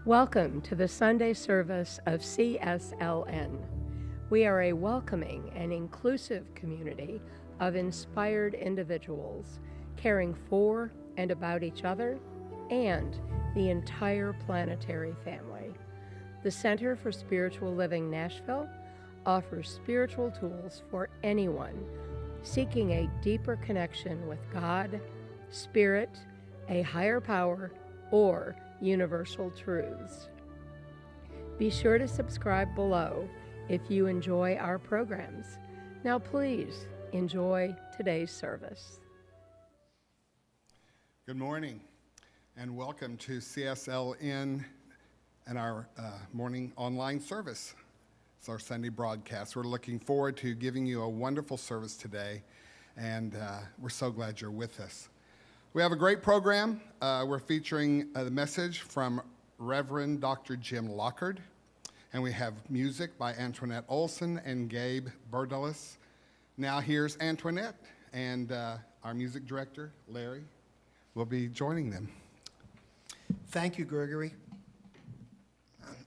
Welcome to the Sunday service of CSLN. We are a welcoming and inclusive community of inspired individuals caring for and about each other and the entire planetary family. The Center for Spiritual Living Nashville offers spiritual tools for anyone seeking a deeper connection with God, Spirit, a higher power, or universal truths. Be sure to subscribe below if you enjoy our programs. Now please enjoy today's service. Good morning and welcome to CSLN and our morning online service. It's our Sunday broadcast. We're looking forward to giving you a wonderful service today, and we're so glad you're with us. We have a great program. We're featuring the message from Reverend Dr. Jim Lockard, and we have music by Antoinette Olson and Gabe Berdalis. Now here's Antoinette, and our music director, Larry, will be joining them. Thank you, Gregory.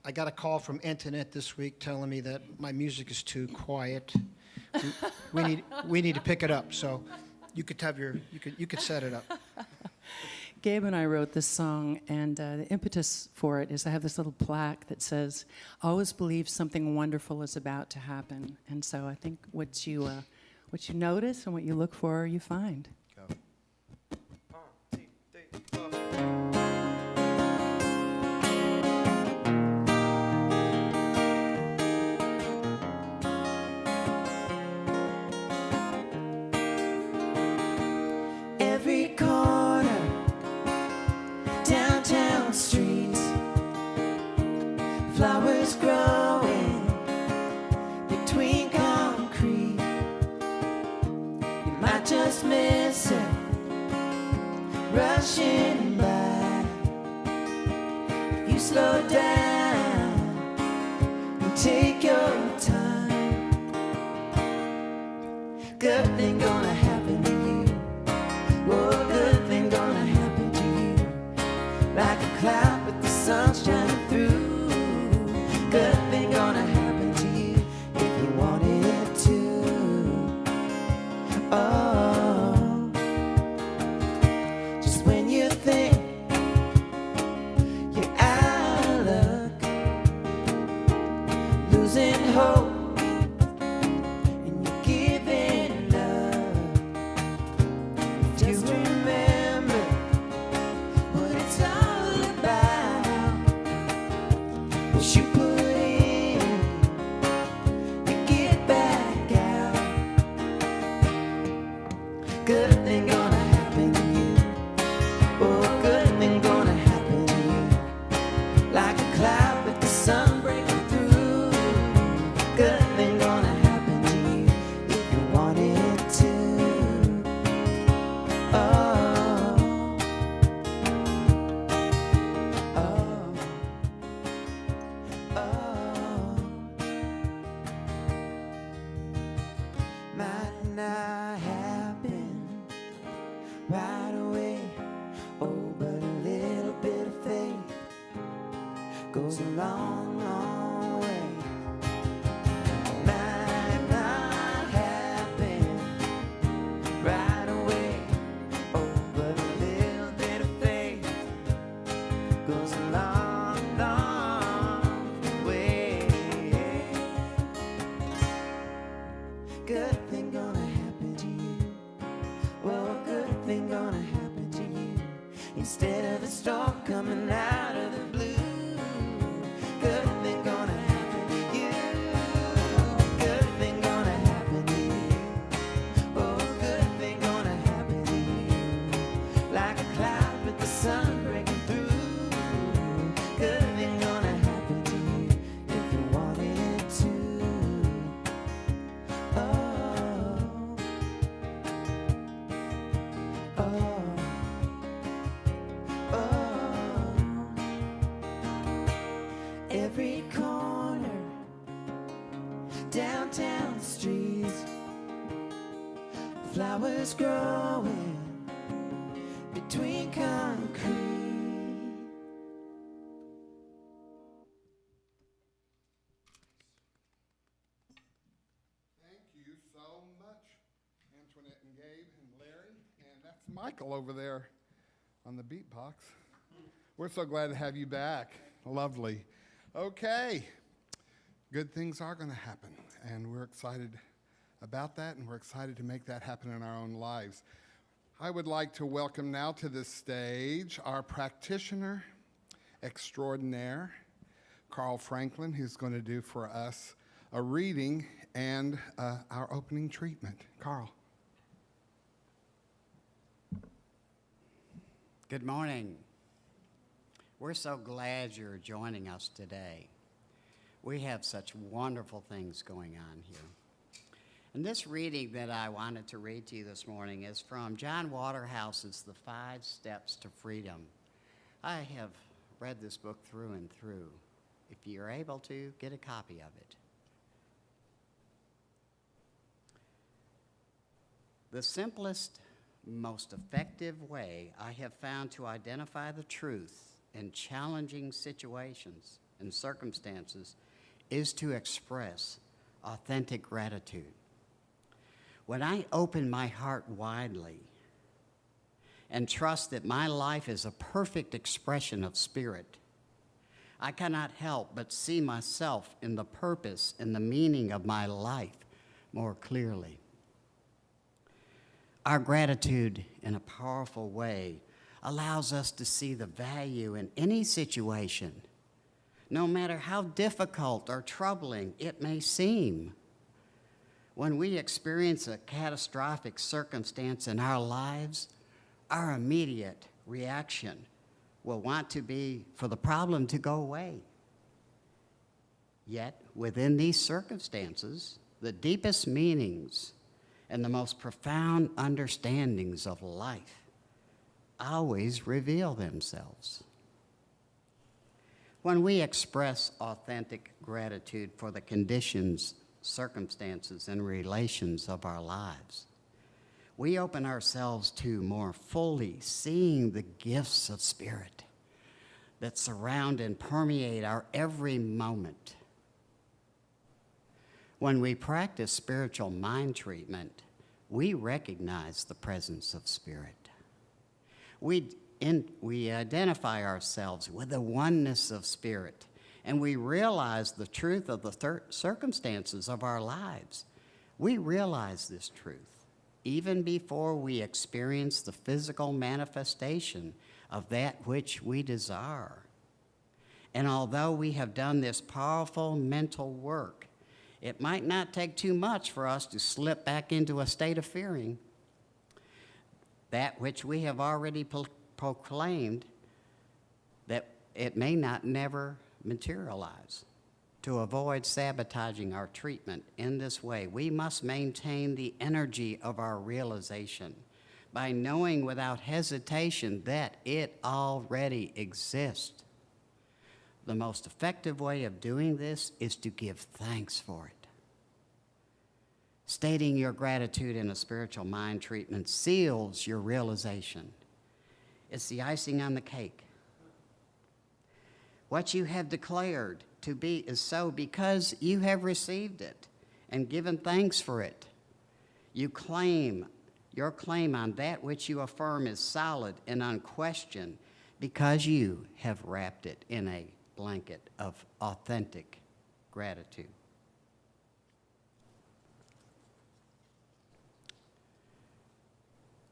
I got a call from Antoinette this week telling me that my music is too quiet. We need to pick it up. So you could set it up. Gabe and I wrote this song, and the impetus for it is I have this little plaque that says, "Always believe something wonderful is about to happen." And so I think what you notice and what you look for, you find. Go. 1, 2, 3, 4. Every corner, downtown streets, flowers growing between concrete. You might just miss it, rushing by. If you slow down and take your time, good thing gonna happen to you. Oh, good thing gonna happen to you. Like a cloud with the sun shining through. Good thing gonna happen to you if you want it to. Oh, just when you think you're out of luck, losing hope, and you're giving up. Just remember what it's all about. What you put in, you get back out. Good thing gonna happen to you. Oh, good thing gonna happen to you. Like a cloud with the sun breaking through. Good thing gonna happen to you if you want it to. Oh, oh, oh, might not happen right away. Oh, but a little bit of faith goes a long, long way. Might not happen right away. Oh, but a little bit of faith goes a long, long way. Good thing gonna happen to you. Well, good thing gonna happen to you. Instead of a storm coming out of the blue. Good thing gonna happen to you. Good thing gonna happen to you. Oh, good thing gonna happen to you. Like a cloud with the sun breaking through. Good thing gonna happen to you if you want it to. Oh, oh, oh. Every corner, downtown streets, flowers growing between concrete. Antoinette and Gabe and Larry, and that's Michael over there on the beatbox. We're so glad to have you back. Lovely. Okay, good things are going to happen, and we're excited about that, and we're excited to make that happen in our own lives. I would like to welcome now to the stage our practitioner extraordinaire, Carl Franklin, who's going to do for us a reading and our opening treatment. Carl. Good morning. We're so glad you're joining us today. We have such wonderful things going on here. And this reading that I wanted to read to you this morning is from John Waterhouse's The 5 Steps to Freedom. I have read this book through and through. If you're able to, get a copy of it. The simplest, most effective way I have found to identify the truth in challenging situations and circumstances is to express authentic gratitude. When I open my heart widely and trust that my life is a perfect expression of spirit, I cannot help but see myself in the purpose and the meaning of my life more clearly. Our gratitude, in a powerful way, allows us to see the value in any situation, no matter how difficult or troubling it may seem. When we experience a catastrophic circumstance in our lives, our immediate reaction will want to be for the problem to go away. Yet, within these circumstances, the deepest meanings and the most profound understandings of life always reveal themselves. When we express authentic gratitude for the conditions, circumstances, and relations of our lives, we open ourselves to more fully seeing the gifts of spirit that surround and permeate our every moment. When we practice spiritual mind treatment, we recognize the presence of spirit. We identify ourselves with the oneness of spirit, and we realize the truth of the circumstances of our lives. We realize this truth even before we experience the physical manifestation of that which we desire. And although we have done this powerful mental work, it might not take too much for us to slip back into a state of fearing that which we have already proclaimed, that it may not never materialize. To avoid sabotaging our treatment in this way, we must maintain the energy of our realization by knowing without hesitation that it already exists. The most effective way of doing this is to give thanks for it. Stating your gratitude in a spiritual mind treatment seals your realization. It's the icing on the cake. What you have declared to be is so because you have received it and given thanks for it. Your claim on that which you affirm is solid and unquestioned because you have wrapped it in a blanket of authentic gratitude.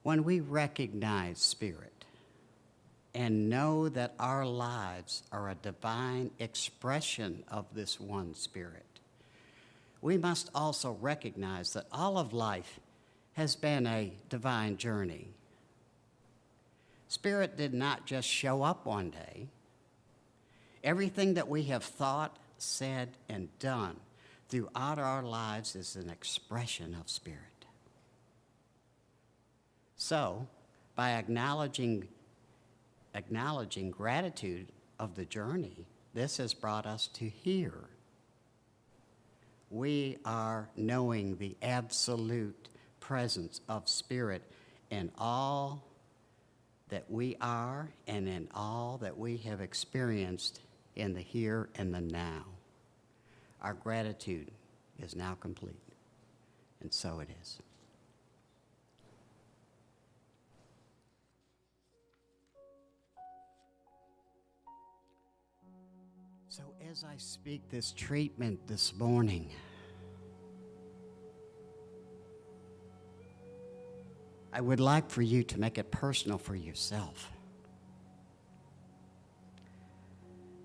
When we recognize spirit and know that our lives are a divine expression of this one spirit, we must also recognize that all of life has been a divine journey. Spirit did not just show up one day. Everything that we have thought, said, and done throughout our lives is an expression of spirit. So, by acknowledging gratitude of the journey, this has brought us to here. We are knowing the absolute presence of spirit in all that we are and in all that we have experienced in the here and the now. Our gratitude is now complete, and so it is. As I speak this treatment this morning, I would like for you to make it personal for yourself.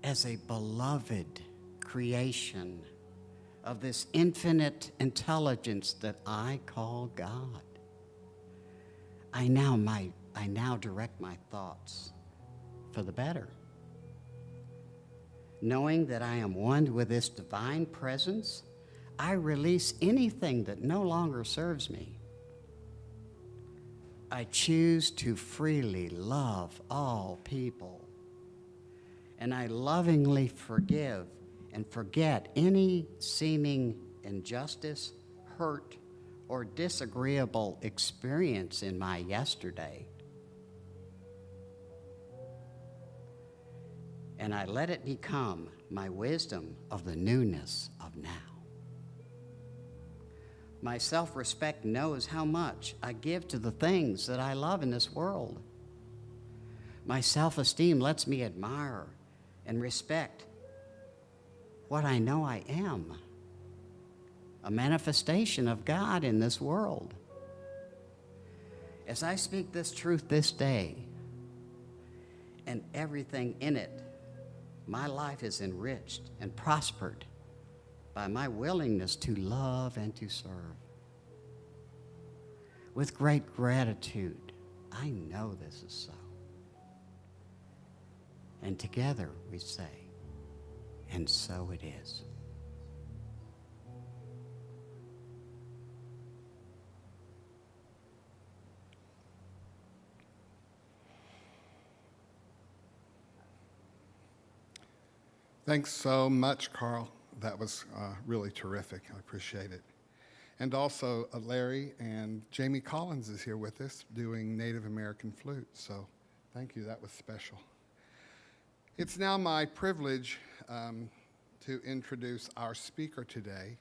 As a beloved creation of this infinite intelligence that I call God, I now direct my thoughts for the better. Knowing that I am one with this divine presence, I release anything that no longer serves me. I choose to freely love all people, and I lovingly forgive and forget any seeming injustice, hurt, or disagreeable experience in my yesterday. And I let it become my wisdom of the newness of now. My self-respect knows how much I give to the things that I love in this world. My self-esteem lets me admire and respect what I know I am, a manifestation of God in this world. As I speak this truth this day, and everything in it, my life is enriched and prospered by my willingness to love and to serve. With great gratitude, I know this is so. And together we say, and so it is. Thanks so much, Carl. That was really terrific. I appreciate it. And also, Larry and Jamie Collins is here with us doing Native American flute. So thank you. That was special. It's now my privilege to introduce our speaker today.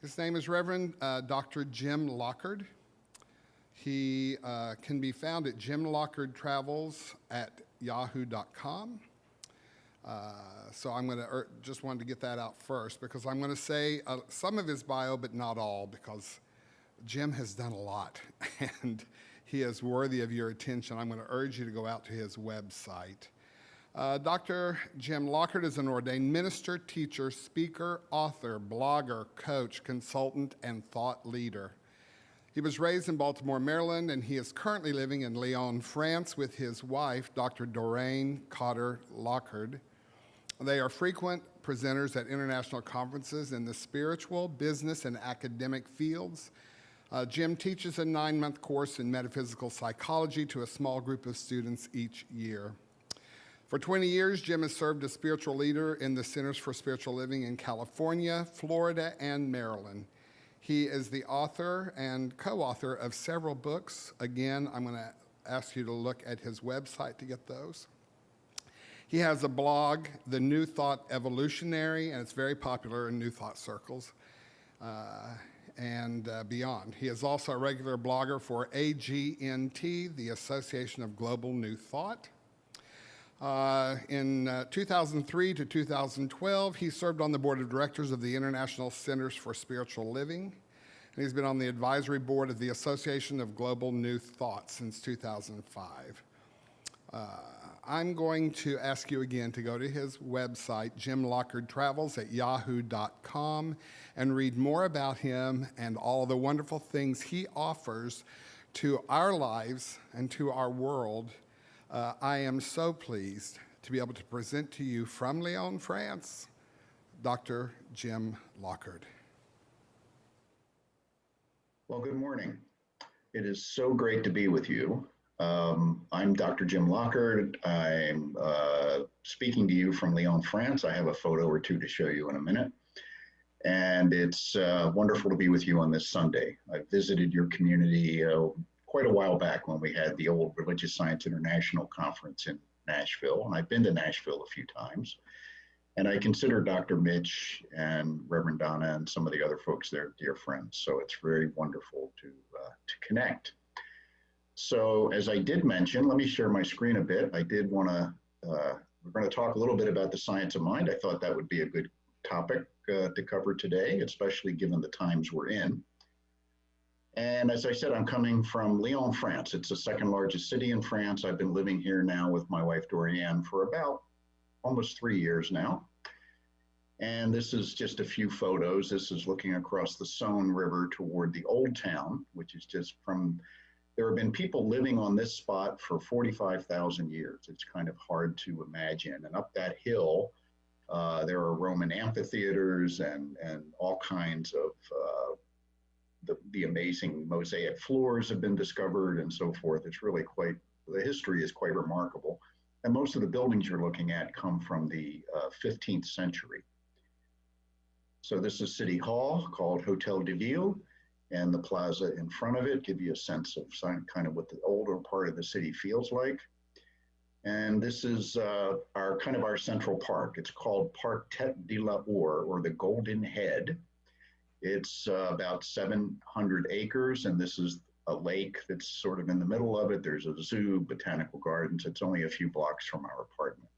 His name is Reverend Dr. Jim Lockard. He can be found at jimlockardtravels@yahoo.com. So I'm going to just wanted to get that out first, because I'm going to say some of his bio, but not all, because Jim has done a lot and he is worthy of your attention. I'm going to urge you to go out to his website. Dr. Jim Lockard is an ordained minister, teacher, speaker, author, blogger, coach, consultant, and thought leader. He was raised in Baltimore, Maryland, and he is currently living in Lyon, France with his wife, Dr. Doreen Cotter Lockard. They are frequent presenters at international conferences in the spiritual, business, and academic fields. Jim teaches a 9-month course in metaphysical psychology to a small group of students each year. For 20 years, Jim has served as spiritual leader in the Centers for Spiritual Living in California, Florida, and Maryland. He is the author and co-author of several books. Again, I'm going to ask you to look at his website to get those. He has a blog, The New Thought Evolutionary, and it's very popular in New Thought circles and beyond. He is also a regular blogger for AGNT, the Association of Global New Thought. In 2003 to 2012, he served on the board of directors of the International Centers for Spiritual Living, and he's been on the advisory board of the Association of Global New Thought since 2005. I'm going to ask you again to go to his website, jimlockardtravels@yahoo.com, and read more about him and all of the wonderful things he offers to our lives and to our world. I am so pleased to be able to present to you from Lyon, France, Dr. Jim Lockard. Well, good morning. It is so great to be with you. I'm Dr. Jim Lockard. I'm speaking to you from Lyon, France. I have a photo or two to show you in a minute. And it's wonderful to be with you on this Sunday. I visited your community quite a while back when we had the old Religious Science International Conference in Nashville. And I've been to Nashville a few times. And I consider Dr. Mitch and Reverend Donna and some of the other folks there dear friends. So it's very wonderful to connect. So as I did mention, let me share my screen a bit. I did want to we're going to talk a little bit about the science of mind. I thought that would be a good topic to cover today, especially given the times we're in. And as I said, I'm coming from Lyon, France. It's the second largest city in France. I've been living here now with my wife, Dorianne, for about almost 3 years now. And this is just a few photos. This is looking across the Saône River toward the old town, which is just from, there have been people living on this spot for 45,000 years. It's kind of hard to imagine. And up that hill, there are Roman amphitheaters and all kinds of the amazing mosaic floors have been discovered and so forth. It's really quite, the history is quite remarkable. And most of the buildings you're looking at come from the 15th century. So this is City Hall, called Hotel de Ville, and the plaza in front of it give you a sense of kind of what the older part of the city feels like. And this is our central park. It's called Parc Tête de l'Or, or the Golden Head. It's about 700 acres, and this is a lake that's sort of in the middle of it. There's a zoo, botanical gardens. It's only a few blocks from our apartment.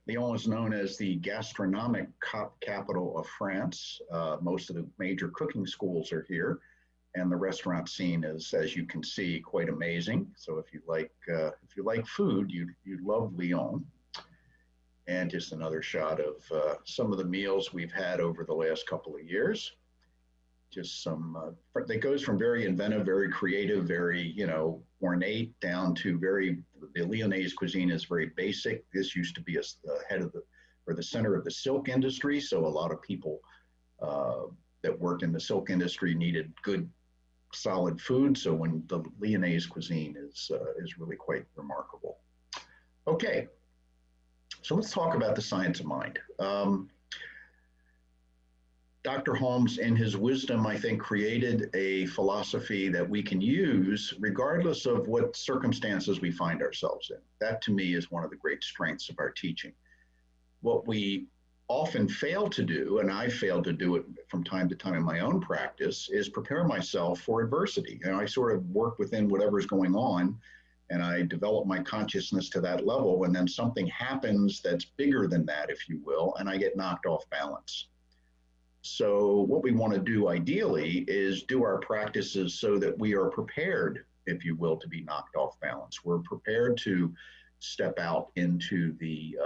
Lyon is known as the gastronomic capital of France. Most of the major cooking schools are here, and the restaurant scene is, as you can see, quite amazing. So if you like food, you'd love Lyon. And just another shot of some of the meals we've had over the last couple of years. Just some, that goes from very inventive, very creative, very, ornate, down to the Lyonnaise cuisine is very basic. This used to be the center of the silk industry. So a lot of people that worked in the silk industry needed good, solid food. So when the Lyonnaise cuisine is really quite remarkable. Okay, so let's talk about the science of mind. Dr. Holmes, in his wisdom, I think, created a philosophy that we can use regardless of what circumstances we find ourselves in. That, to me, is one of the great strengths of our teaching. What we often fail to do, and I fail to do it from time to time in my own practice, is prepare myself for adversity. I sort of work within whatever's going on, and I develop my consciousness to that level, and then something happens that's bigger than that, if you will, and I get knocked off balance. So what we want to do ideally is do our practices so that we are prepared, if you will, to be knocked off balance. We're prepared to step out into the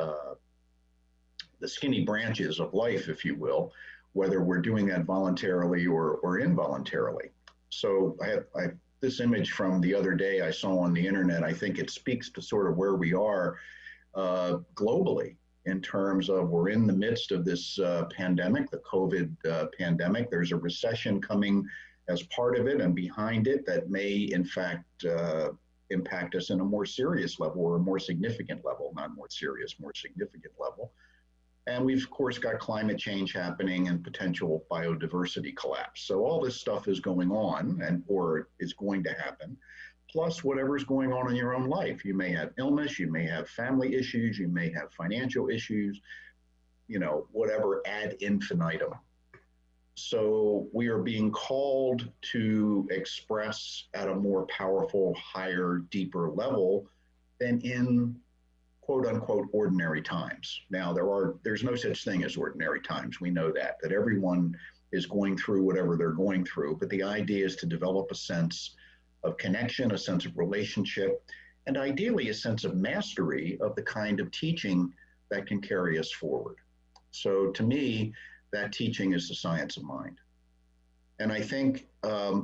skinny branches of life, if you will, whether we're doing that voluntarily or involuntarily. So I have this image from the other day I saw on the internet. I think it speaks to sort of where we are globally. In terms of, we're in the midst of this pandemic, the COVID pandemic. There's a recession coming as part of it and behind it that may, in fact, impact us in a more serious level or a more significant level, not more serious, more significant level. And we've, of course, got climate change happening and potential biodiversity collapse. So all this stuff is going on or is going to happen. Plus whatever's going on in your own life. You may have illness, you may have family issues, you may have financial issues, whatever ad infinitum. So we are being called to express at a more powerful, higher, deeper level than in quote unquote ordinary times. Now there's no such thing as ordinary times. We know that everyone is going through whatever they're going through, but the idea is to develop a sense of connection, a sense of relationship, and ideally a sense of mastery of the kind of teaching that can carry us forward. So to me, that teaching is the science of mind. And I think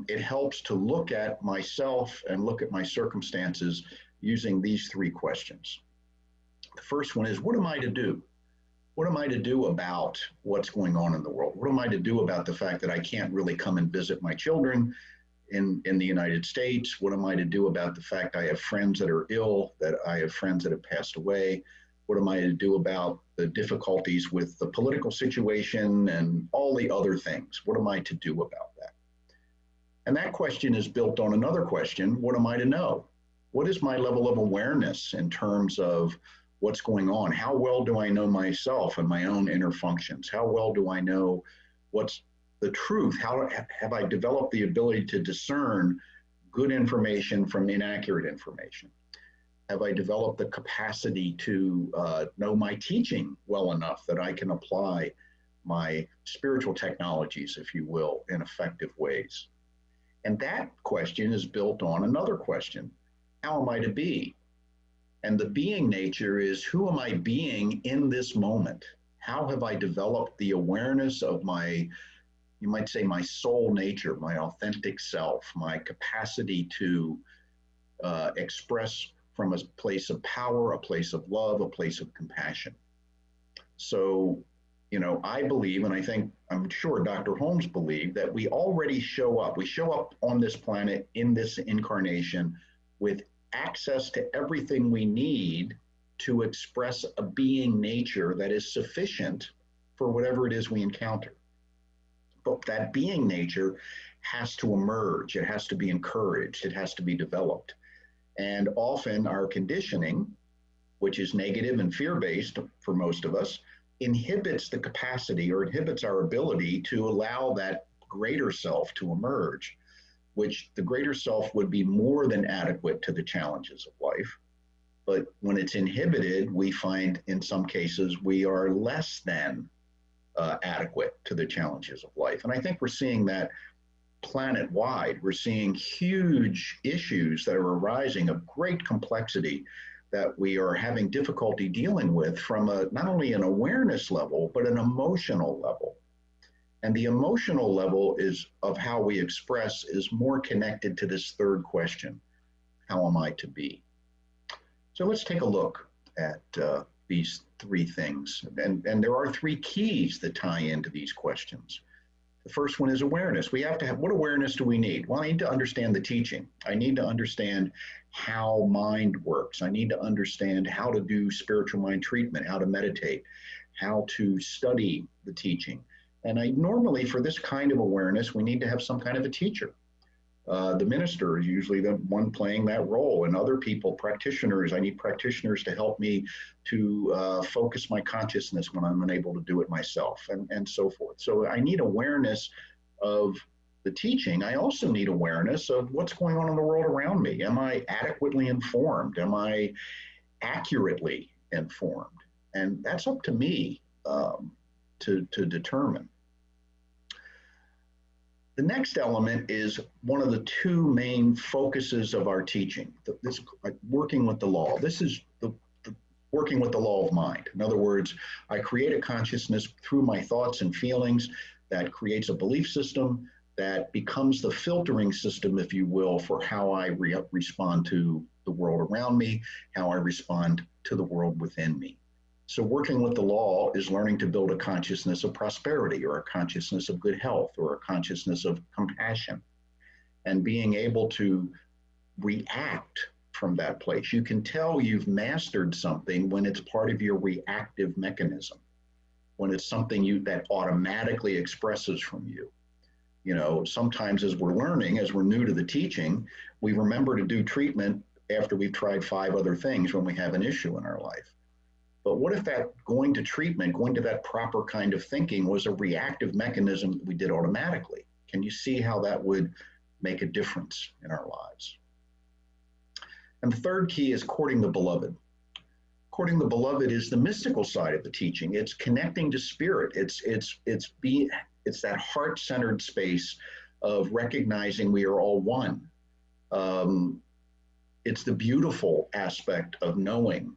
it helps to look at myself and look at my circumstances using these three questions. The first one is, what am I to do? What am I to do about what's going on in the world? What am I to do about the fact that I can't really come and visit my children in the United States? What am I to do about the fact I have friends that are ill, that I have friends that have passed away? What am I to do about the difficulties with the political situation and all the other things? What am I to do about that? And that question is built on another question: what am I to know? What is my level of awareness in terms of what's going on? How well do I know myself and my own inner functions? How well do I know what's the truth? How have I developed the ability to discern good information from inaccurate information? Have I developed the capacity to know my teaching well enough that I can apply my spiritual technologies, if you will, in effective ways? And that question is built on another question: how am I to be? And the being nature is, who am I being in this moment? How have I developed the awareness of my, you might say, my soul nature, my authentic self, my capacity to express from a place of power, a place of love, a place of compassion? So, you know, I believe, and I think, I'm sure Dr. Holmes believed, that we already show up. We show up on this planet in this incarnation with access to everything we need to express a being nature that is sufficient for whatever it is we encounter. But that being nature has to emerge. It has to be encouraged. It has to be developed. And often our conditioning, which is negative and fear-based for most of us, inhibits the capacity or inhibits our ability to allow that greater self to emerge, which the greater self would be more than adequate to the challenges of life. But when it's inhibited, we find in some cases we are less than adequate to the challenges of life. And I think we're seeing that planet-wide. We're seeing huge issues that are arising of great complexity that we are having difficulty dealing with from not only an awareness level, but an emotional level. And the emotional level is of how we express is more connected to this third question: how am I to be? So let's take a look at these three things. And there are three keys that tie into these questions. The first one is awareness. We have to have, what awareness do we need? Well, I need to understand the teaching. I need to understand how mind works. I need to understand how to do spiritual mind treatment, how to meditate, how to study the teaching. And I normally, for this kind of awareness, we need to have some kind of a teacher. The minister is usually the one playing that role, and other people, practitioners. I need practitioners to help me to focus my consciousness when I'm unable to do it myself, and so forth. So I need awareness of the teaching. I also need awareness of what's going on in the world around me. Am I adequately informed? Am I accurately informed? And that's up to me to determine. The next element is one of the two main focuses of our teaching, this working with the law. This is the working with the law of mind. In other words, I create a consciousness through my thoughts and feelings that creates a belief system that becomes the filtering system, if you will, for how I respond to the world around me, how I respond to the world within me. So working with the law is learning to build a consciousness of prosperity, or a consciousness of good health, or a consciousness of compassion, and being able to react from that place. You can tell you've mastered something when it's part of your reactive mechanism, when it's something that automatically expresses from you. You know, sometimes as we're learning, as we're new to the teaching, we remember to do treatment after we've tried 5 other things when we have an issue in our life. But what if that going to treatment, going to that proper kind of thinking was a reactive mechanism that we did automatically? Can you see how that would make a difference in our lives? And the third key is courting the beloved. Courting the beloved is the mystical side of the teaching. It's connecting to spirit. It's that heart-centered space of recognizing we are all one. It's the beautiful aspect of knowing,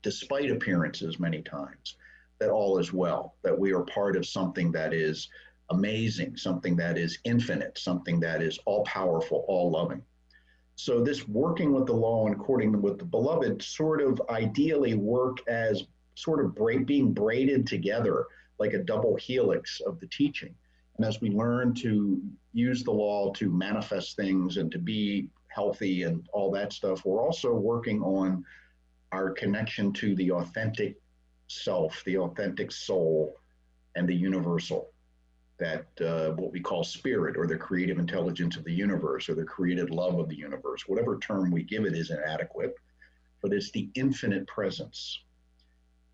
despite appearances many times, that all is well, that we are part of something that is amazing, something that is infinite, something that is all-powerful, all-loving. So this working with the law and courting with the beloved sort of ideally work as sort of being braided together like a double helix of the teaching. And as we learn to use the law to manifest things and to be healthy and all that stuff, we're also working on our connection to the authentic self, the authentic soul, and the universal, that what we call spirit, or the creative intelligence of the universe, or the created love of the universe. Whatever term we give it is inadequate, but it's the infinite presence.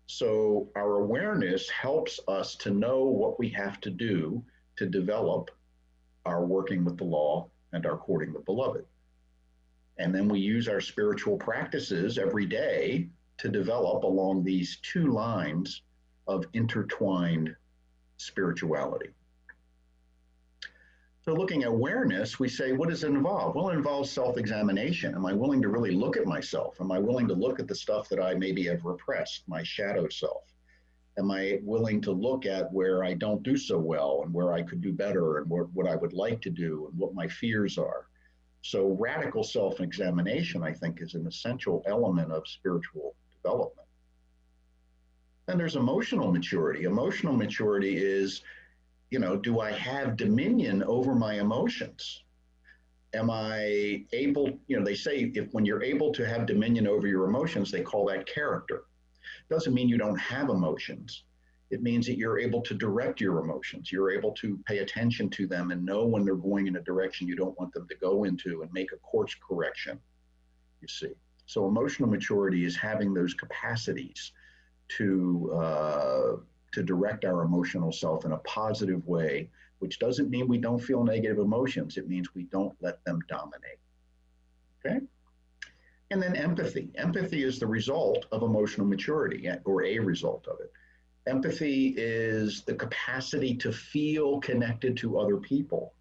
So our awareness helps us to know what we have to do to develop our working with the law and our courting the beloved. And then we use our spiritual practices every day to develop along these two lines of intertwined spirituality. So looking at awareness, we say, what does it involve? Well, it involves self-examination. Am I willing to really look at myself? Am I willing to look at the stuff that I maybe have repressed, my shadow self? Am I willing to look at where I don't do so well and where I could do better and what I would like to do and what my fears are? So radical self-examination, I think, is an essential element of spiritual development. Then there's emotional maturity. Emotional maturity is, do I have dominion over my emotions? Am I able, they say when you're able to have dominion over your emotions, they call that character. Doesn't mean you don't have emotions. It means that you're able to direct your emotions. You're able to pay attention to them and know when they're going in a direction you don't want them to go into and make a course correction, you see. So emotional maturity is having those capacities to direct our emotional self in a positive way, which doesn't mean we don't feel negative emotions. It means we don't let them dominate, okay? And then empathy. Empathy is the result of emotional maturity, or a result of it. Empathy is the capacity to feel connected to other people.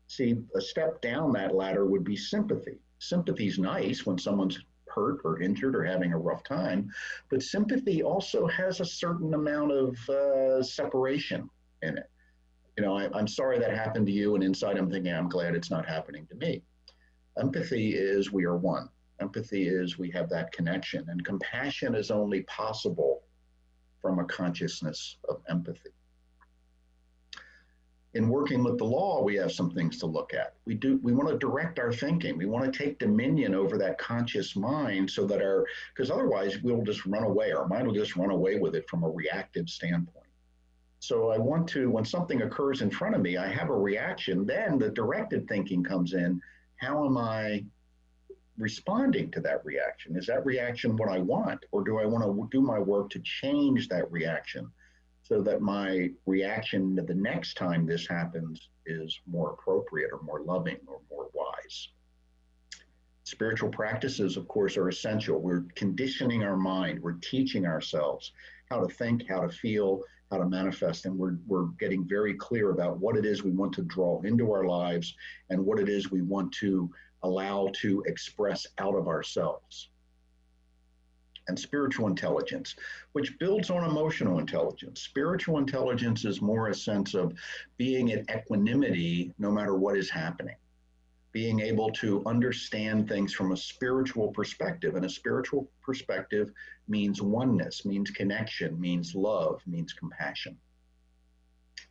See, a step down that ladder would be sympathy. Sympathy's nice when someone's hurt or injured or having a rough time, but sympathy also has a certain amount of separation in it. I'm sorry that happened to you, and inside I'm thinking, I'm glad it's not happening to me. Empathy is we are one. Empathy is we have that connection, and compassion is only possible from a consciousness of empathy. In working with the law, we have some things to look at. We want to direct our thinking. We want to take dominion over that conscious mind so that because otherwise we'll just run away. Our mind will just run away with it from a reactive standpoint. So I want to, when something occurs in front of me, I have a reaction, then the directed thinking comes in. How am I responding to that reaction? Is that reaction what I want? Or do I want to do my work to change that reaction so that my reaction the next time this happens is more appropriate or more loving or more wise? Spiritual practices, of course, are essential. We're conditioning our mind. We're teaching ourselves how to think, how to feel, how to manifest, and we're getting very clear about what it is we want to draw into our lives and what it is we want to allow to express out of ourselves. And spiritual intelligence, which builds on emotional intelligence. Spiritual intelligence is more a sense of being at equanimity no matter what is happening, being able to understand things from a spiritual perspective. And a spiritual perspective means oneness, means connection, means love, means compassion.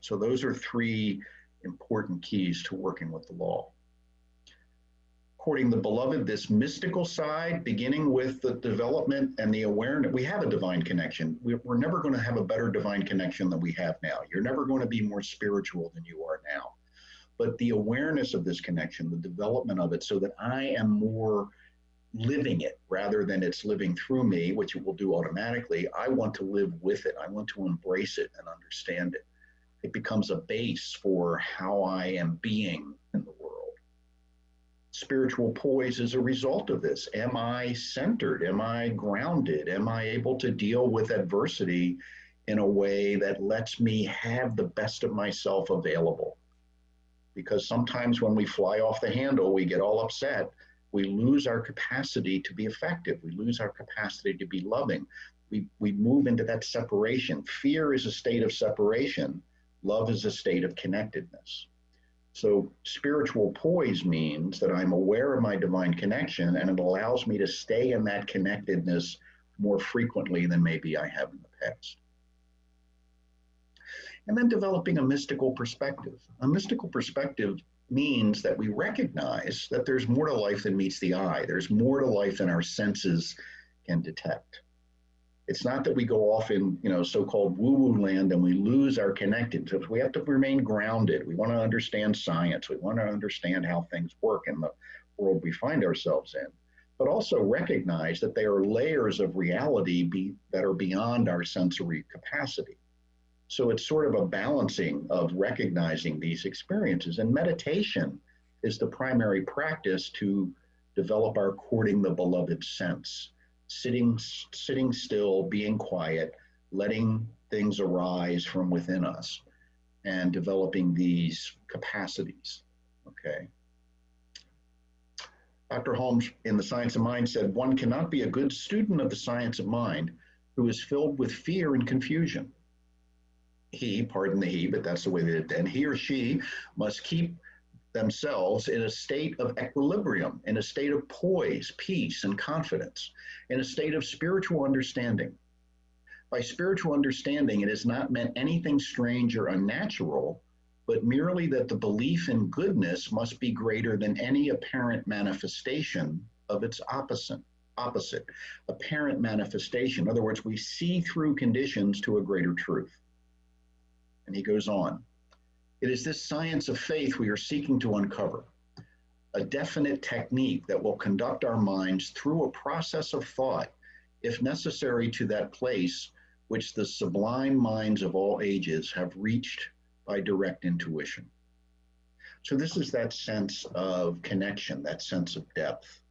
So those are three important keys to working with the law. According to the beloved, this mystical side, beginning with the development and the awareness, we have a divine connection. We're never going to have a better divine connection than we have now. You're never going to be more spiritual than you are now. But the awareness of this connection, the development of it, so that I am more living it rather than it's living through me, which it will do automatically. I want to live with it. I want to embrace it and understand it. It becomes a base for how I am being in the world. Spiritual poise is a result of this. Am I centered? Am I grounded? Am I able to deal with adversity in a way that lets me have the best of myself available? Because sometimes when we fly off the handle, we get all upset. We lose our capacity to be effective. We lose our capacity to be loving. We move into that separation. Fear is a state of separation. Love is a state of connectedness. So spiritual poise means that I'm aware of my divine connection, and it allows me to stay in that connectedness more frequently than maybe I have in the past. And then developing a mystical perspective. A mystical perspective means that we recognize that there's more to life than meets the eye. There's more to life than our senses can detect. It's not that we go off in, so-called woo-woo land and we lose our connectedness. We have to remain grounded. We want to understand science. We want to understand how things work in the world we find ourselves in, but also recognize that there are layers of reality that are beyond our sensory capacity. So it's sort of a balancing of recognizing these experiences. And meditation is the primary practice to develop our courting the beloved sense, sitting still, being quiet, letting things arise from within us, and developing these capacities, okay? Dr. Holmes in The Science of Mind said, one cannot be a good student of the science of mind who is filled with fear and confusion. He, pardon the he, but that's the way that, and he or she must keep themselves in a state of equilibrium, in a state of poise, peace, and confidence, in a state of spiritual understanding. By spiritual understanding, it is not meant anything strange or unnatural, but merely that the belief in goodness must be greater than any apparent manifestation of its opposite, apparent manifestation. In other words, we see through conditions to a greater truth. And he goes on, it is this science of faith we are seeking to uncover, a definite technique that will conduct our minds through a process of thought, if necessary, to that place which the sublime minds of all ages have reached by direct intuition. So this is that sense of connection, that sense of depth,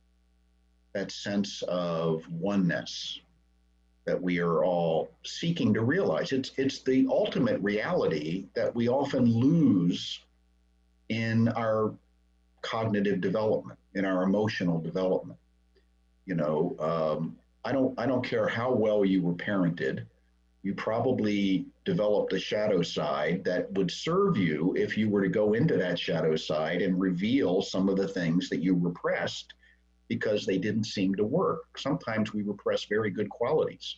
that sense of oneness that we are all seeking to realize. It's the ultimate reality that we often lose in our cognitive development, in our emotional development. You know, I don't care how well you were parented, you probably developed a shadow side that would serve you if you were to go into that shadow side and reveal some of the things that you repressed because they didn't seem to work. Sometimes we repress very good qualities.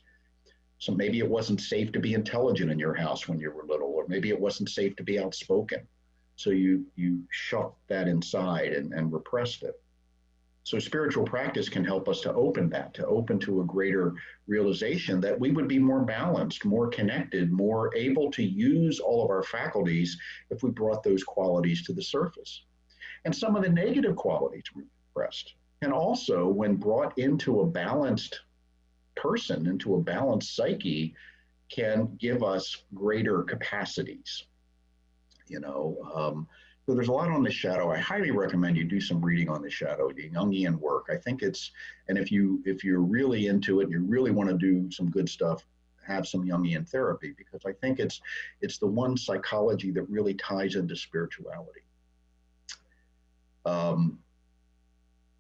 So maybe it wasn't safe to be intelligent in your house when you were little, or maybe it wasn't safe to be outspoken. So you shoved that inside and repressed it. So spiritual practice can help us to open that, to open to a greater realization that we would be more balanced, more connected, more able to use all of our faculties if we brought those qualities to the surface. And some of the negative qualities we repressed. And also, when brought into a balanced person, into a balanced psyche, can give us greater capacities. You know, so there's a lot on the shadow. I highly recommend you do some reading on the shadow, the Jungian work. I think it's, and if you're really into it and you really want to do some good stuff, have some Jungian therapy, because I think it's the one psychology that really ties into spirituality.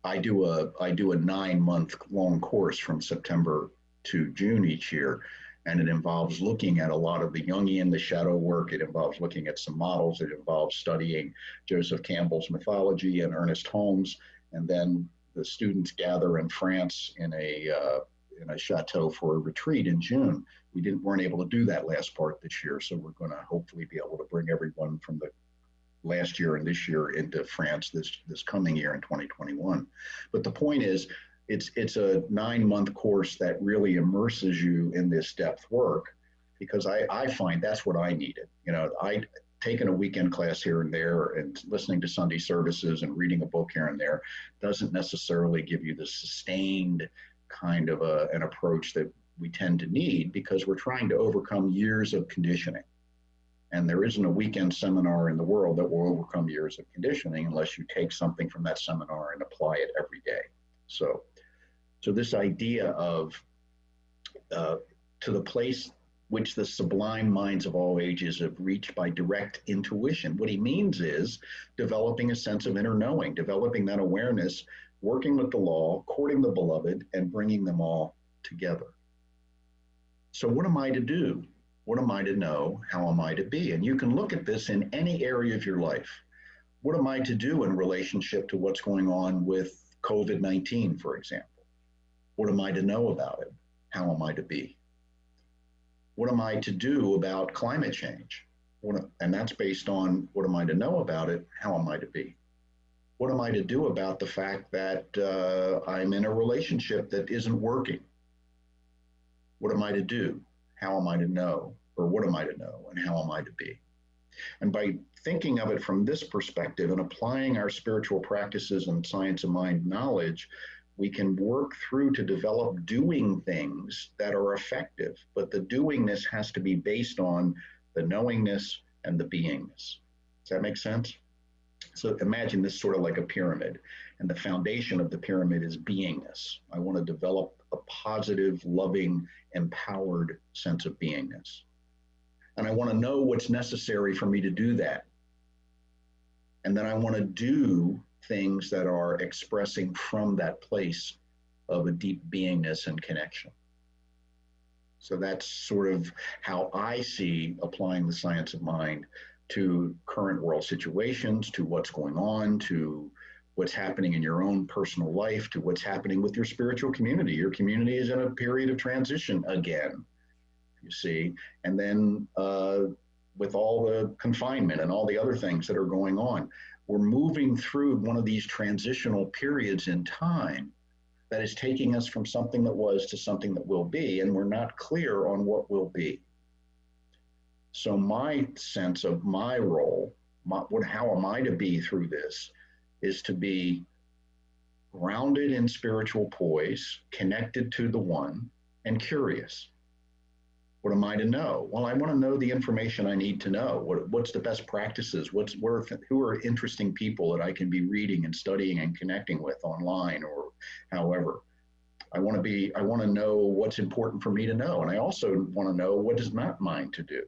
I do a 9-month long course from September to June each year. And it involves looking at a lot of the Jungian, the shadow work. It involves looking at some models. It involves studying Joseph Campbell's mythology and Ernest Holmes. And then the students gather in France in a chateau for a retreat in June. We weren't able to do that last part this year. So we're going to hopefully be able to bring everyone from the last year and this year into France this coming year in 2021. But the point is, it's a 9-month course that really immerses you in this depth work, because I find that's what I needed. You know, I taken a weekend class here and there and listening to Sunday services and reading a book here and there doesn't necessarily give you the sustained kind of an approach that we tend to need, because we're trying to overcome years of conditioning. And there isn't a weekend seminar in the world that will overcome years of conditioning unless you take something from that seminar and apply it every day. So this idea of to the place which the sublime minds of all ages have reached by direct intuition. What he means is developing a sense of inner knowing, developing that awareness, working with the law, courting the beloved, and bringing them all together. So what am I to do? What am I to know? How am I to be? And you can look at this in any area of your life. What am I to do in relationship to what's going on with COVID-19, for example? What am I to know about it? How am I to be? What am I to do about climate change? And that's based on what am I to know about it? How am I to be? What am I to do about the fact that I'm in a relationship that isn't working? What am I to do? How am I to know? Or what am I to know? And how am I to be? And by thinking of it from this perspective and applying our spiritual practices and science of mind knowledge, we can work through to develop doing things that are effective. But the doingness has to be based on the knowingness and the beingness. Does that make sense? So imagine this sort of like a pyramid, and the foundation of the pyramid is beingness. I want to develop a positive, loving, empowered sense of beingness. And I want to know what's necessary for me to do that. And then I want to do things that are expressing from that place of a deep beingness and connection. So that's sort of how I see applying the science of mind to current world situations, to what's going on, to what's happening in your own personal life, to what's happening with your spiritual community. Your community is in a period of transition again, you see. And then with all the confinement and all the other things that are going on, we're moving through one of these transitional periods in time that is taking us from something that was to something that will be, and we're not clear on what will be. So my sense of my role, how am I to be through this, is to be grounded in spiritual poise, connected to the one, and curious. What am I to know? Well, I want to know the information I need to know. What's the best practices? Who are interesting people that I can be reading and studying and connecting with online or however? I want to know what's important for me to know. And I also want to know what is not mine to do.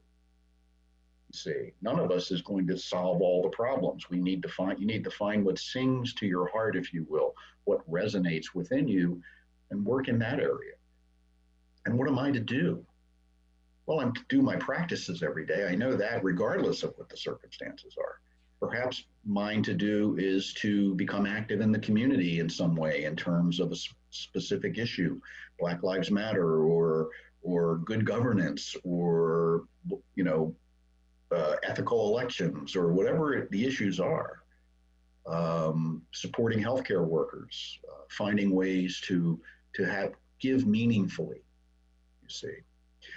See, none of us is going to solve all the problems. You need to find what sings to your heart, if you will, what resonates within you, and work in that area. And what am I to do? Well, I'm to do my practices every day. I know that regardless of what the circumstances are. Perhaps mine to do is to become active in the community in some way in terms of a specific issue, Black Lives Matter or good governance or, ethical elections or whatever the issues are. Supporting healthcare workers, finding ways to give meaningfully, you see.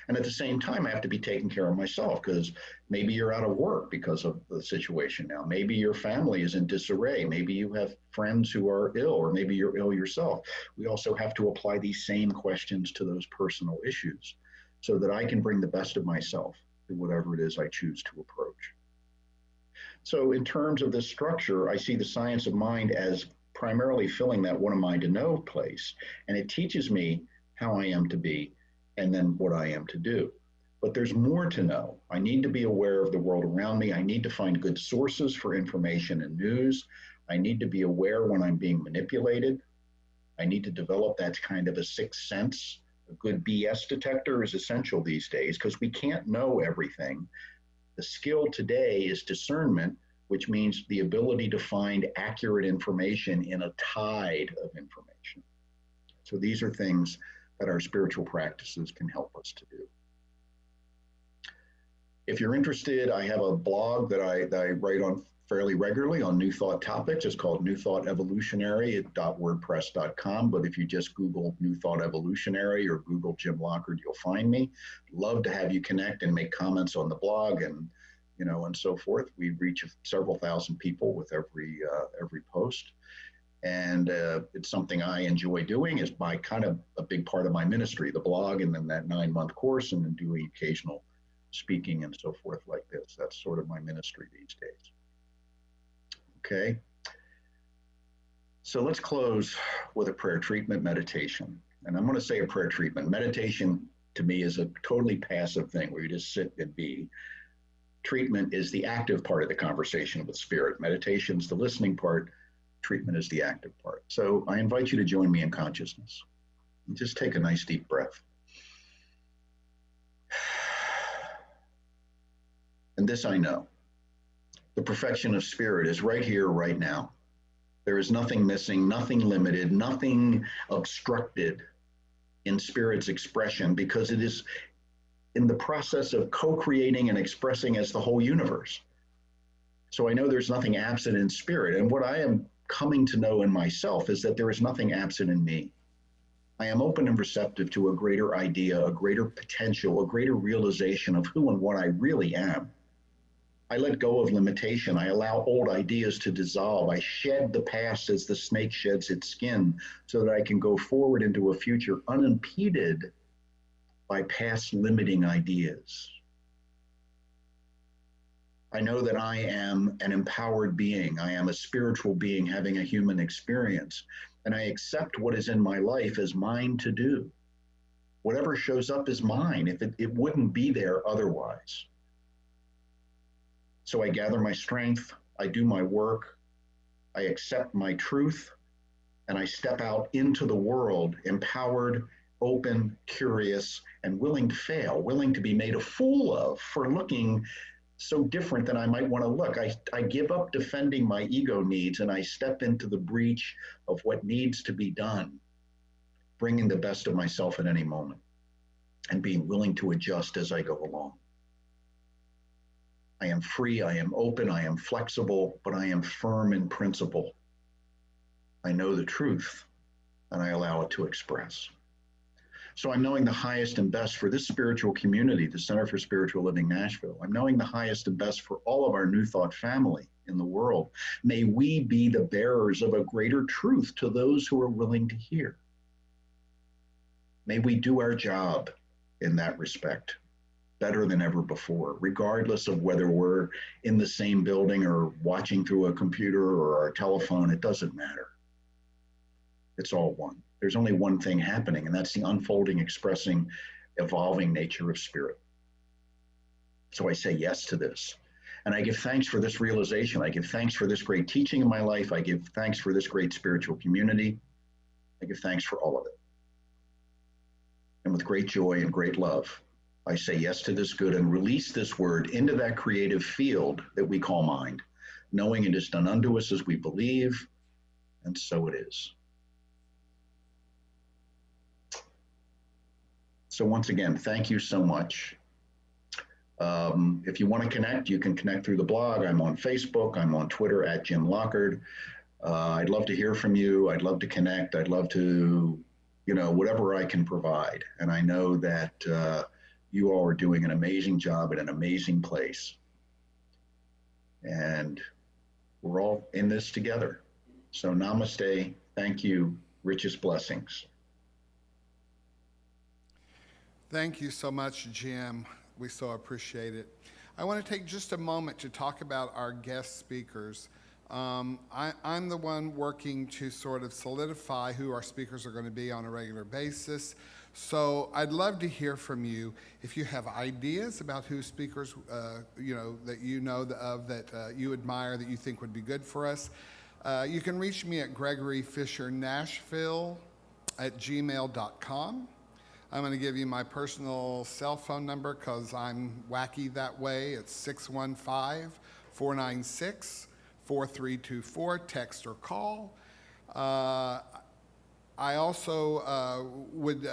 And at the same time, I have to be taking care of myself because maybe you're out of work because of the situation now. Maybe your family is in disarray. Maybe you have friends who are ill, or maybe you're ill yourself. We also have to apply these same questions to those personal issues so that I can bring the best of myself to whatever it is I choose to approach. So in terms of this structure, I see the science of mind as primarily filling that what am I to know place. And it teaches me how I am to be and then what I am to do. But there's more to know. I need to be aware of the world around me. I need to find good sources for information and news. I need to be aware when I'm being manipulated. I need to develop that kind of a sixth sense. A good BS detector is essential these days because we can't know everything. The skill today is discernment, which means the ability to find accurate information in a tide of information. So these are things that our spiritual practices can help us to do. If you're interested, I have a blog that I write on fairly regularly on New Thought topics. It's called New Thought Evolutionary at .wordpress.com. But if you just Google New Thought Evolutionary or Google Jim Lockard, you'll find me. Love to have you connect and make comments on the blog and so forth. We reach several thousand people with every post. And it's something I enjoy doing. Is my kind of a big part of my ministry, the blog, and then that 9-month course, and then doing occasional speaking and so forth like this. That's sort of my ministry these days. Okay. So let's close with a prayer treatment meditation. And I'm going to say a prayer treatment. Meditation to me is a totally passive thing where you just sit and be. Treatment is the active part of the conversation with spirit. Meditation's the listening part. Treatment is the active part. So I invite you to join me in consciousness. And just take a nice deep breath. And this I know. The perfection of spirit is right here, right now. There is nothing missing, nothing limited, nothing obstructed in spirit's expression because it is in the process of co-creating and expressing as the whole universe. So I know there's nothing absent in spirit. And what I am coming to know in myself is that there is nothing absent in me. I am open and receptive to a greater idea, a greater potential, a greater realization of who and what I really am. I let go of limitation. I allow old ideas to dissolve. I shed the past as the snake sheds its skin so that I can go forward into a future unimpeded by past limiting ideas. I know that I am an empowered being. I am a spiritual being having a human experience. And I accept what is in my life as mine to do. Whatever shows up is mine. If it wouldn't be there otherwise. So I gather my strength, I do my work, I accept my truth, and I step out into the world empowered, open, curious, and willing to fail, willing to be made a fool of for looking so different than I might want to look. I give up defending my ego needs and I step into the breach of what needs to be done, bringing the best of myself at any moment and being willing to adjust as I go along. I am free, I am open, I am flexible, but I am firm in principle. I know the truth and I allow it to express. So I'm knowing the highest and best for this spiritual community, the Center for Spiritual Living Nashville. I'm knowing the highest and best for all of our New Thought family in the world. May we be the bearers of a greater truth to those who are willing to hear. May we do our job in that respect better than ever before, regardless of whether we're in the same building or watching through a computer or our telephone. It doesn't matter. It's all one. There's only one thing happening, and that's the unfolding, expressing, evolving nature of spirit. So I say yes to this. And I give thanks for this realization. I give thanks for this great teaching in my life. I give thanks for this great spiritual community. I give thanks for all of it. And with great joy and great love, I say yes to this good and release this word into that creative field that we call mind, knowing it is done unto us as we believe, and so it is. So once again, thank you so much. If you want to connect, you can connect through the blog. I'm on Facebook. I'm on Twitter at Jim Lockard. I'd love to hear from you. I'd love to connect. I'd love to, whatever I can provide. And I know that you all are doing an amazing job at an amazing place. And we're all in this together. So namaste. Thank you. Richest blessings. Thank you so much, Jim. We so appreciate it. I want to take just a moment to talk about our guest speakers. I'm the one working to sort of solidify who our speakers are going to be on a regular basis. So I'd love to hear from you. If you have ideas about who speakers, that that you admire, that you think would be good for us, you can reach me at gregoryfishernashville@gmail.com. I'm going to give you my personal cell phone number because I'm wacky that way. It's 615-496-4324, text or call. I also would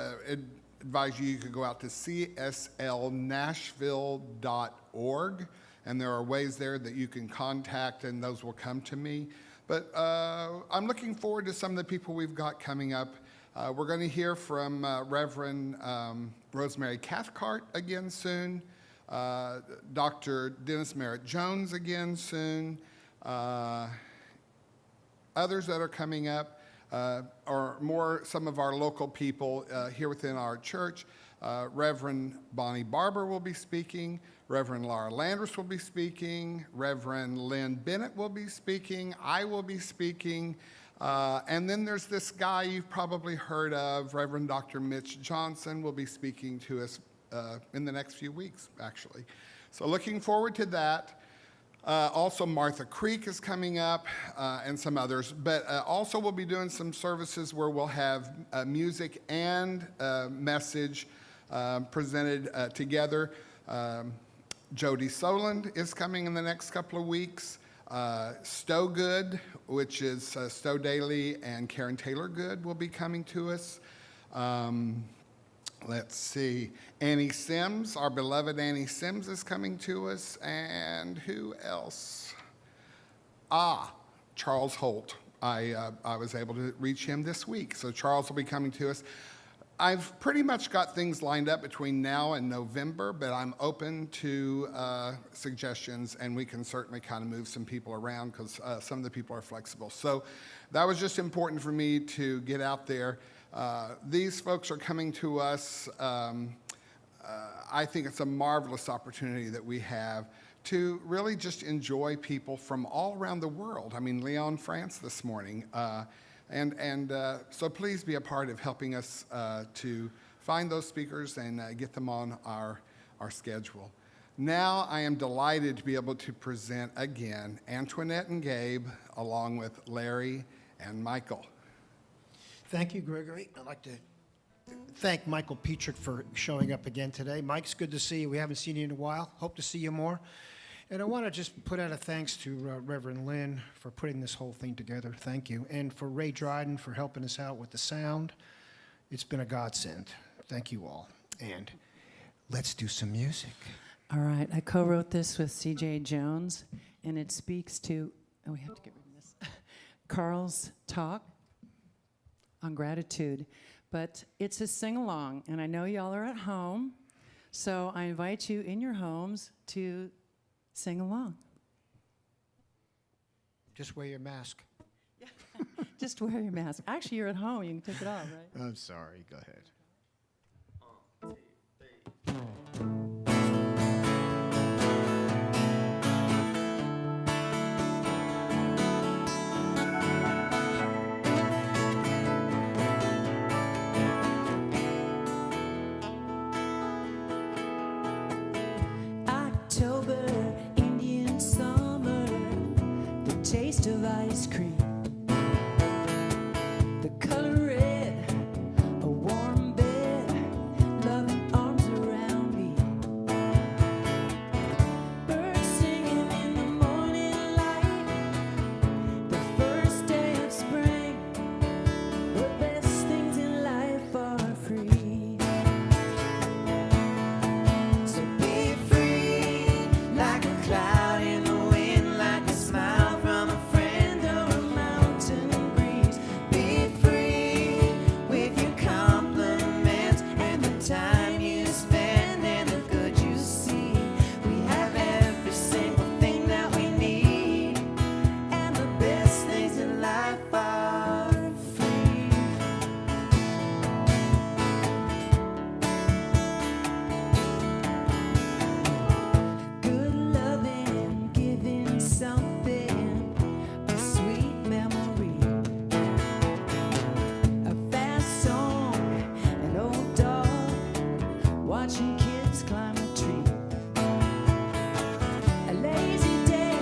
advise you could go out to CSLNashville.org, and there are ways there that you can contact, and those will come to me. But I'm looking forward to some of the people we've got coming up. We're going to hear from Reverend Rosemary Cathcart again soon, Dr. Dennis Merritt-Jones again soon. Others that are coming up are more some of our local people here within our church. Reverend Bonnie Barber will be speaking. Reverend Laura Landris will be speaking. Reverend Lynn Bennett will be speaking. I will be speaking. And then there's this guy you've probably heard of, Reverend Dr. Mitch Johnson, will be speaking to us in the next few weeks, actually. So looking forward to that. Also, Martha Creek is coming up and some others. But also we'll be doing some services where we'll have music and message presented together. Jody Soland is coming in the next couple of weeks. Stowe Good, which is Stowe Daly and Karen Taylor Good, will be coming to us. Let's see. Annie Sims, our beloved Annie Sims, is coming to us. And who else? Charles Holt. I was able to reach him this week. So Charles will be coming to us. I've pretty much got things lined up between now and November, but I'm open to suggestions, and we can certainly kind of move some people around because some of the people are flexible. So that was just important for me to get out there. These folks are coming to us. I think it's a marvelous opportunity that we have to really just enjoy people from all around the world. I mean, Lyon, France this morning. So please be a part of helping us to find those speakers and get them on our schedule. Now I am delighted to be able to present again Antoinette and Gabe, along with Larry and Michael. Thank you, Gregory. I'd like to thank Michael Petrick for showing up again today. Mike's good to see you. We haven't seen you in a while. Hope to see you more. And I want to just put out a thanks to Reverend Lynn for putting this whole thing together. Thank you. And for Ray Dryden for helping us out with the sound. It's been a godsend. Thank you all. And let's do some music. All right, I co-wrote this with C.J. Jones, and it speaks to, oh, we have to get rid of this, Carl's talk on gratitude. But it's a sing-along, and I know y'all are at home, so I invite you in your homes to sing along. Just wear your mask. Just wear your mask. Actually, you're at home. You can take it off, right? I'm sorry. Go ahead. October, Indian summer, the taste of ice cream, the color red, a warm bed, loving arms around me, birds singing in the morning light, the first day of spring, the best things in life are free. So be free, like a cloud in the wind, like a smile from a friend or a mountain breeze. Be free with your compliments and the time you spend and the good you see. We have every single thing that we need, and the best things in life are free. Good loving, giving something, a sweet memory, a fast song, an old dog, watching kids climb a tree, a lazy day,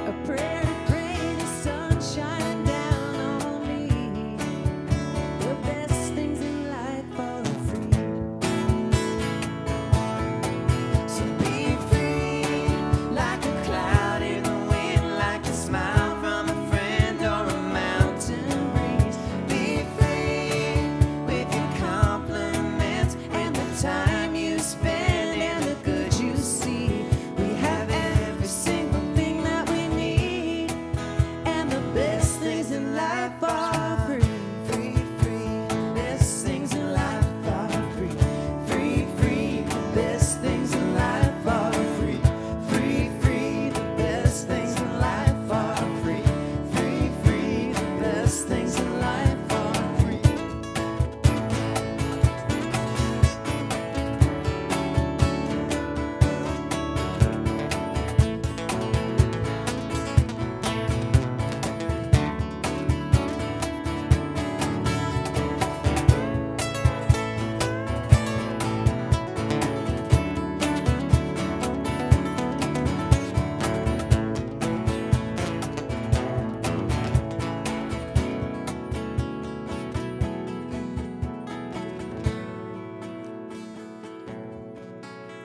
a prayer to pray, the sun shining down on me. The best things in life are free. So be free, like a cloud in the wind, like a smile from a friend or a mountain breeze. Be free with your compliments and the time you spend and the good you see. We have every single thing that we need, and the best things in life are free. Free, free, best things in life are free. Free, free, best things in life are free. Free, free, the best things in life are free. Free, free, the best things in life are free.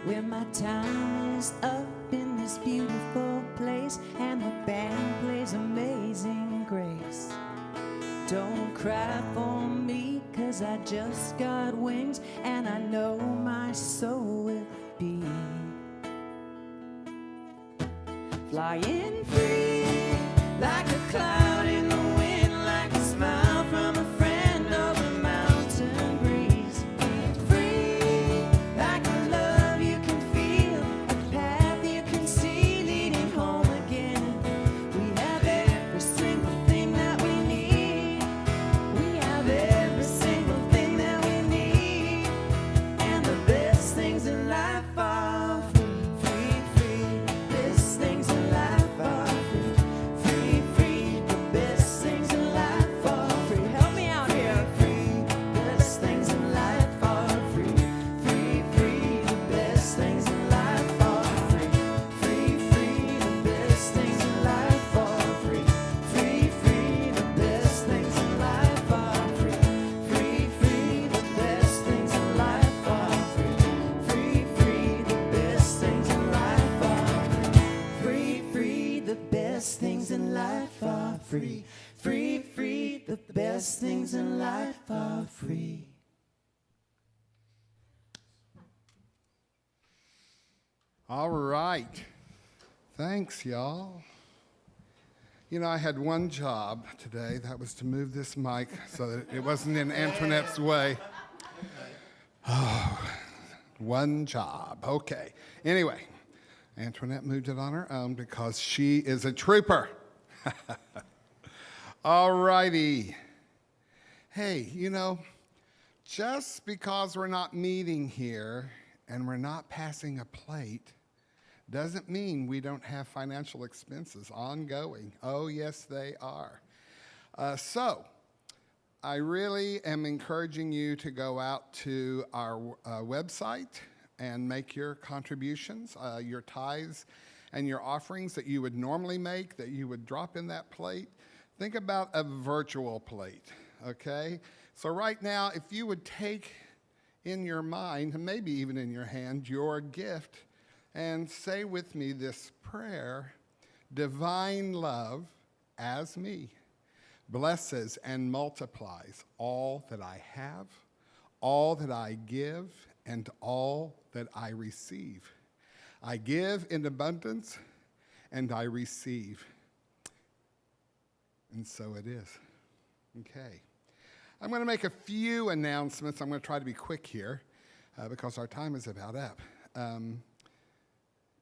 When my time is up in this beautiful place and the band plays Amazing Grace, don't cry for me, 'cause I just got wings and I know my soul will be flying free, like a cloud in the wind, like a smile from a friend or a mountain breeze. Free, like a love you can feel, a path you can see leading home again. We have every single thing that we need. We have every single thing that we need, and the best things in life are free, free, free. things in life are free. Free, free, the best things in life are free. All right. Thanks, y'all. You know, I had one job today. That was to move this mic so that it wasn't in Antoinette's way. Oh, one job. Okay. Anyway, Antoinette moved it on her own because she is a trooper. All righty. Hey, you know, just because we're not meeting here and we're not passing a plate doesn't mean we don't have financial expenses ongoing. Oh, yes, they are. So I really am encouraging you to go out to our website and make your contributions, your tithes and your offerings that you would normally make, that you would drop in that plate. Think about a virtual plate, okay? So right now, if you would take in your mind, and maybe even in your hand, your gift, and say with me this prayer: divine love as me blesses and multiplies all that I have, all that I give, and all that I receive. I give in abundance, and I receive. And so it is. Okay. I'm going to make a few announcements. I'm going to try to be quick here because our time is about up.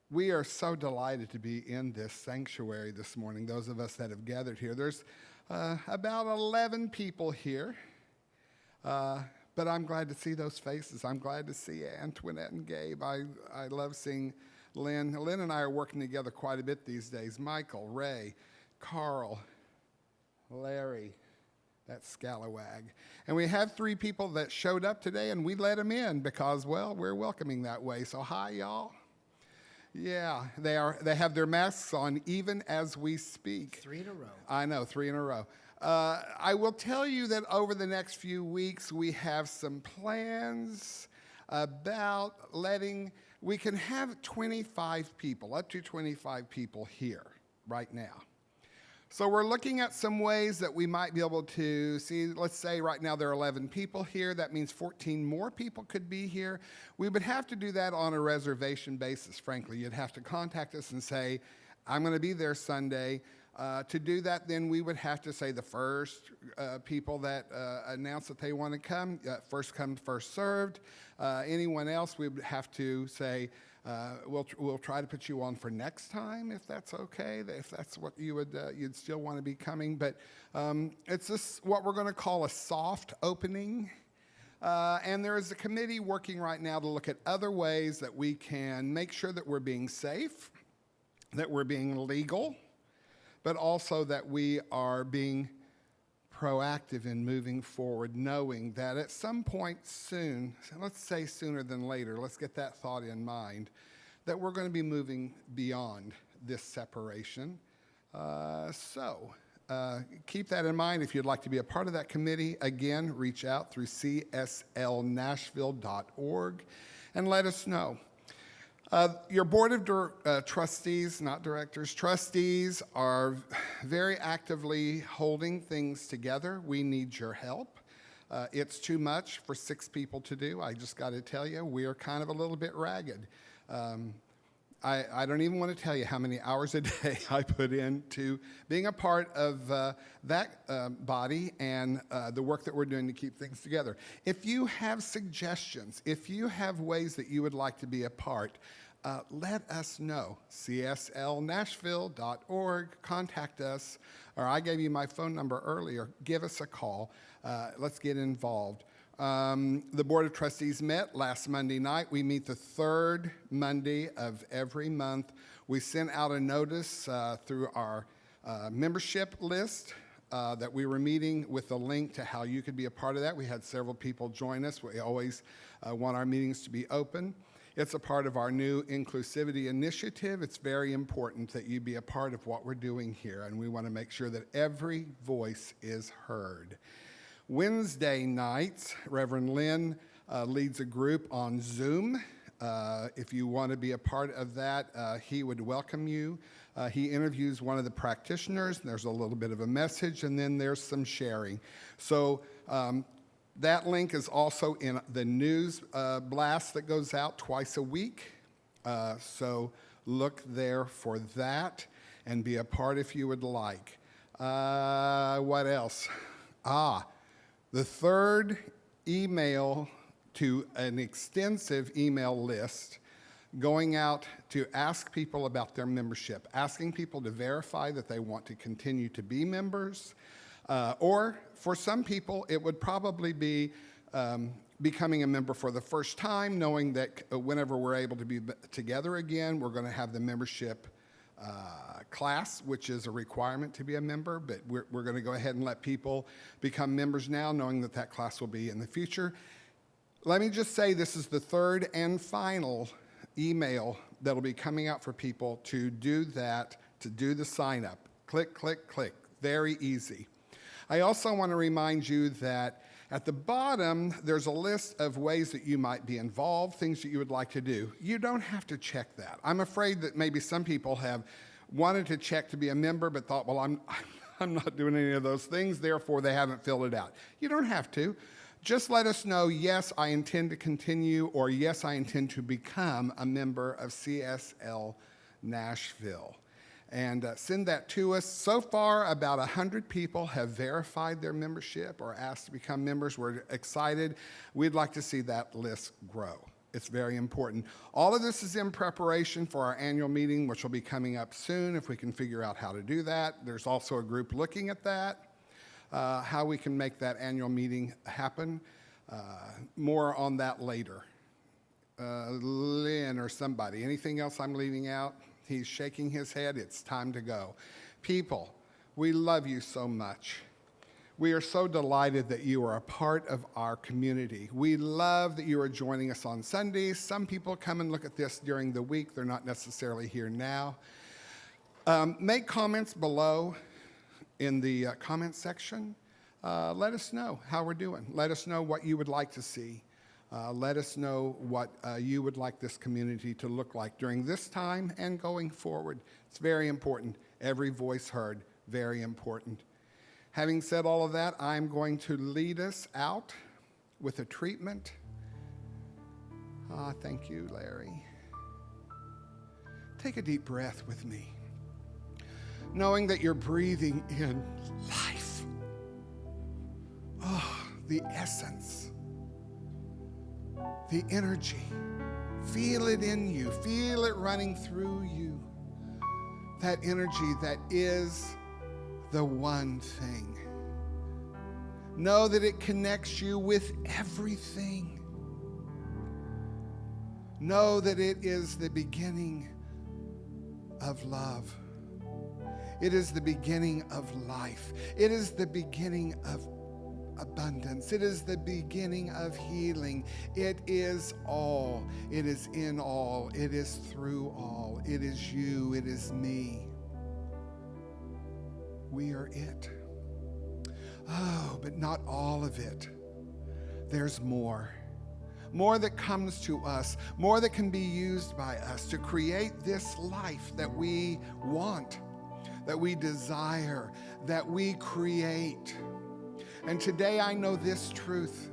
We are so delighted to be in this sanctuary this morning, those of us that have gathered here. There's about 11 people here, but I'm glad to see those faces. I'm glad to see Antoinette and Gabe. I love seeing Lynn. Lynn and I are working together quite a bit these days. Michael, Ray, Carl, Larry, that scalawag. And we have 3 people that showed up today, and we let them in because, well, we're welcoming that way. So hi, y'all. Yeah, they have their masks on even as we speak. 3 in a row. I know, 3 in a row. I will tell you that over the next few weeks, we have some plans about we can have 25 people, up to 25 people here right now. So we're looking at some ways that we might be able to see. Let's say right now there are 11 people here. That means 14 more people could be here. We would have to do that on a reservation basis, frankly. You'd have to contact us and say, I'm going to be there Sunday. To do that, then we would have to say the first people that announce that they want to come, first come, first served. Anyone else, we would have to say, we'll try to put you on for next time, if that's okay, if that's what you would, you'd still want to be coming. But it's just what we're going to call a soft opening. And there is a committee working right now to look at other ways that we can make sure that we're being safe, that we're being legal, but also that we are being proactive in moving forward, knowing that at some point soon, let's say sooner than later, let's get that thought in mind, that we're going to be moving beyond this separation. Keep that in mind. If you'd like to be a part of that committee, again, reach out through CSLNashville.org and let us know. Your board of trustees, not directors, trustees are very actively holding things together. We need your help. It's too much for 6 people to do. I just got to tell you, we are kind of a little bit ragged. I don't even want to tell you how many hours a day I put into being a part of that body and the work that we're doing to keep things together. If you have suggestions, if you have ways that you would like to be a part, let us know. CSLNashville.org, contact us, or I gave you my phone number earlier. Give us a call. Let's get involved. The Board of Trustees met last Monday night. We meet the 3rd Monday of every month. We sent out a notice through our membership list that we were meeting with a link to how you could be a part of that. We had several people join us. We always want our meetings to be open. It's a part of our new inclusivity initiative. It's very important that you be a part of what we're doing here, and we want to make sure that every voice is heard. Wednesday nights, Reverend Lynn leads a group on Zoom. If you want to be a part of that, he would welcome you. He interviews one of the practitioners, and there's a little bit of a message, and then there's some sharing. So that link is also in the news blast that goes out twice a week. So look there for that and be a part if you would like. What else? The third email to an extensive email list going out to ask people about their membership, asking people to verify that they want to continue to be members, or for some people, it would probably be becoming a member for the first time, knowing that whenever we're able to be together again, we're going to have the membership class, which is a requirement to be a member, but we're going to go ahead and let people become members now, knowing that that class will be in the future. Let me just say this is the third and final email that'll be coming out for people to do that, to do the sign up. Click, click, click. Very easy. I also want to remind you that at the bottom, there's a list of ways that you might be involved, things that you would like to do. You don't have to check that. I'm afraid that maybe some people have wanted to check to be a member, but thought, well, I'm not doing any of those things, therefore they haven't filled it out. You don't have to. Just let us know, yes, I intend to continue, or yes, I intend to become a member of CSL Nashville. And send that to us. So far, about 100 people have verified their membership or asked to become members. We're excited. We'd like to see that list grow. It's very important. All of this is in preparation for our annual meeting, which will be coming up soon if we can figure out how to do that. There's also a group looking at that. How we can make that annual meeting happen. More on that later. Lynn or somebody. Anything else I'm leaving out? He's shaking his head. It's time to go. People, we love you so much. We are so delighted that you are a part of our community. We love that you are joining us on Sundays. Some people come and look at this during the week. They're not necessarily here now. Make comments below in the comment section. Let us know how we're doing. Let us know what you would like to see. Let us know what you would like this community to look like during this time and going forward. It's very important. Every voice heard, very important. Having said all of that, I'm going to lead us out with a treatment. Thank you, Larry. Take a deep breath with me, knowing that you're breathing in life. The essence, the energy. Feel it in you. Feel it running through you. That energy that is the one thing. Know that it connects you with everything. Know that it is the beginning of love. It is the beginning of life. It is the beginning of abundance. It is the beginning of healing. It is all. It is in all. It is through all. It is you. It is me. We are it. Oh, but not all of it. There's more. More that comes to us. More that can be used by us to create this life that we want, that we desire, that we create. And today I know this truth.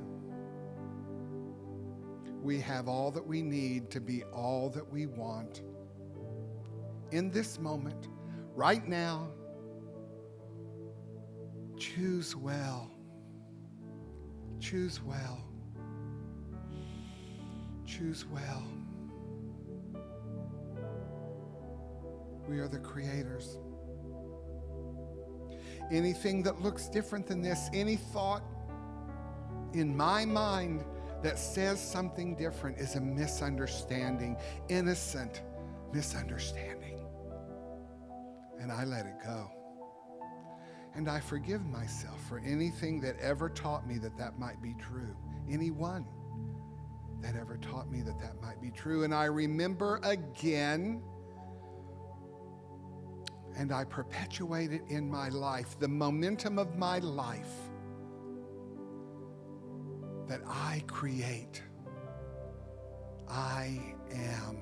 We have all that we need to be all that we want. In this moment, right now, choose well. Choose well. Choose well. We are the creators. Anything that looks different than this, any thought in my mind that says something different is a misunderstanding, innocent misunderstanding. And I let it go. And I forgive myself for anything that ever taught me that that might be true. Anyone that ever taught me that that might be true. And I remember again, and I perpetuate it in my life, the momentum of my life, that I create. I am.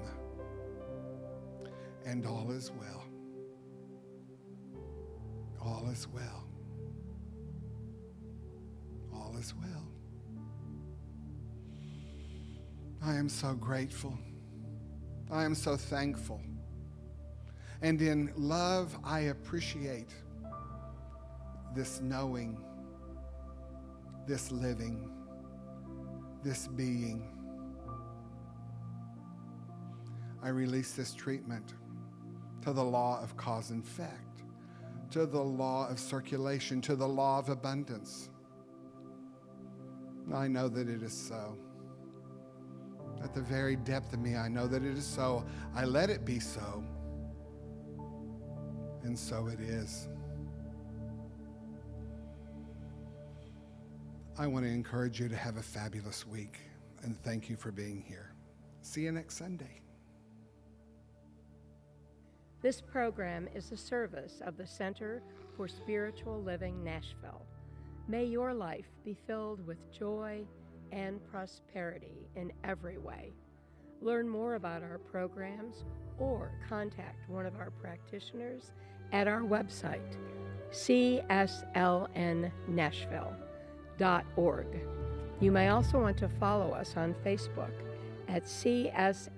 And all is well. All is well. All is well. I am so grateful. I am so thankful. And in love, I appreciate this knowing, this living, this being. I release this treatment to the law of cause and effect, to the law of circulation, to the law of abundance. I know that it is so. At the very depth of me, I know that it is so. I let it be so. And so it is. I want to encourage you to have a fabulous week, and thank you for being here. See you next Sunday. This program is a service of the Center for Spiritual Living Nashville. May your life be filled with joy and prosperity in every way. Learn more about our programs or contact one of our practitioners at our website, CSLNNashville.org. You may also want to follow us on Facebook at CSLNASH.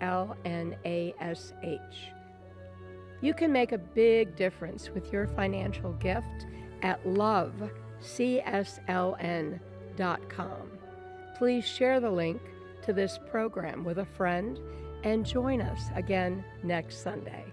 You can make a big difference with your financial gift at loveCSLN.com. Please share the link to this program with a friend and join us again next Sunday.